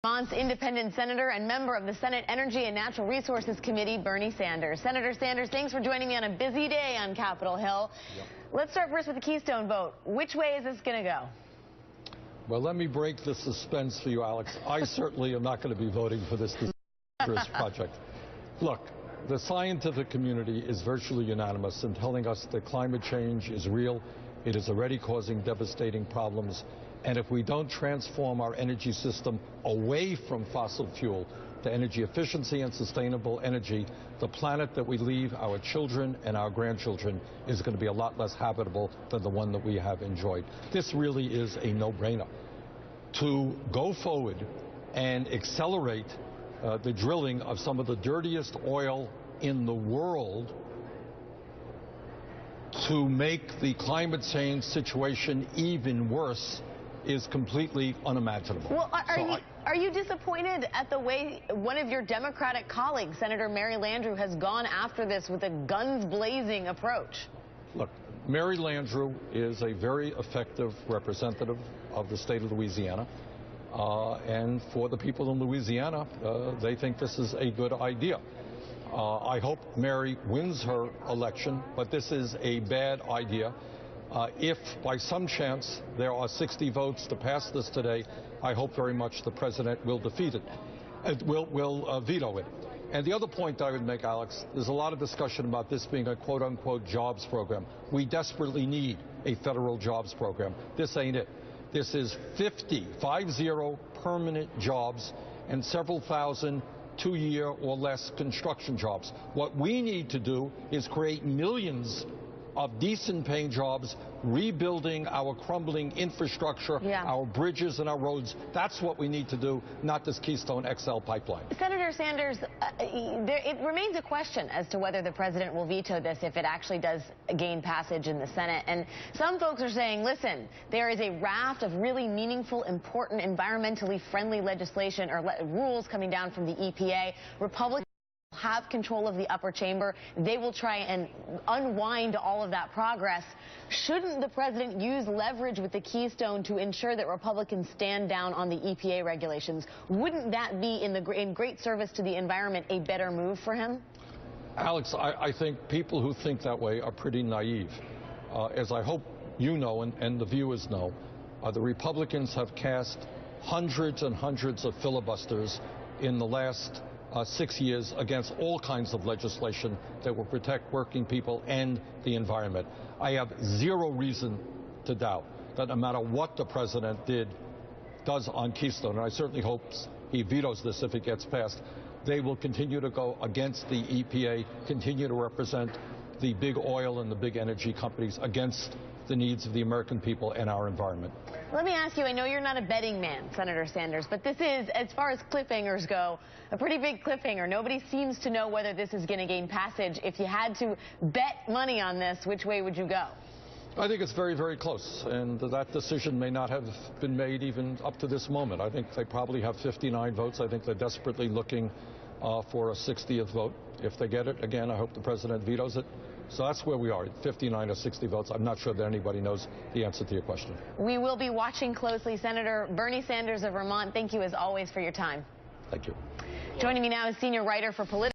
Vermont's independent senator and member of the Senate Energy and Natural Resources Committee, Bernie Sanders. Senator Sanders, thanks for joining me on a busy day on Capitol Hill. Yep. Let's start first with the Keystone vote. Which way is this going to go? Well, let me break the suspense for you, Alex. I certainly am not going to be voting for this disastrous project. Look, the scientific community is virtually unanimous in telling us that climate change is real. It is already causing devastating problems. And if we don't transform our energy system away from fossil fuel to energy efficiency and sustainable energy, the planet that we leave our children and our grandchildren is going to be a lot less habitable than the one that we have enjoyed. This really is a no-brainer. To go forward and accelerate the drilling of some of the dirtiest oil in the world to make the climate change situation even worse is completely unimaginable. Well, are you disappointed at the way one of your Democratic colleagues, Senator Mary Landrieu, has gone after this with a guns-blazing approach? Look, Mary Landrieu is a very effective representative of the state of Louisiana. And for the people in Louisiana, they think this is a good idea. I hope Mary wins her election, but this is a bad idea. If by some chance there are 60 votes to pass this today, I hope very much the president will defeat it, will veto it. And the other point I would make, Alex, there's a lot of discussion about this being a quote-unquote jobs program. We desperately need a federal jobs program. This ain't it. This is 50 permanent jobs and several thousand two-year or less construction jobs. What we need to do is create millions of decent-paying jobs, rebuilding our crumbling infrastructure, our bridges and our roads. That's what we need to do, not this Keystone XL pipeline. Senator Sanders, it remains a question as to whether the president will veto this if it actually does gain passage in the Senate. And some folks are saying, listen, there is a raft of really meaningful, important, environmentally friendly legislation or rules coming down from the EPA. Republicans have control of the upper chamber. They will try and unwind all of that progress. Shouldn't the president use leverage with the Keystone to ensure that Republicans stand down on the EPA regulations? Wouldn't that be in great service to the environment a better move for him? Alex, I think people who think that way are pretty naive. As I hope you know and the viewers know, the Republicans have cast hundreds and hundreds of filibusters in the last 6 years against all kinds of legislation that will protect working people and the environment. I have zero reason to doubt that no matter what the president does on Keystone, and I certainly hope he vetoes this if it gets passed, they will continue to go against the EPA, continue to represent the big oil and the big energy companies against the needs of the American people and our environment. Let me ask you, I know you're not a betting man, Senator Sanders, but this is, as far as cliffhangers go, a pretty big cliffhanger. Nobody seems to know whether this is going to gain passage. If you had to bet money on this, which way would you go? I think it's very, very close, and that decision may not have been made even up to this moment. I think they probably have 59 votes. I think they're desperately looking for a 60th vote. If they get it, again, I hope the president vetoes it. So that's where we are, 59 or 60 votes. I'm not sure that anybody knows the answer to your question. We will be watching closely. Senator Bernie Sanders of Vermont, thank you as always for your time. Thank you. Joining me now is senior writer for Political.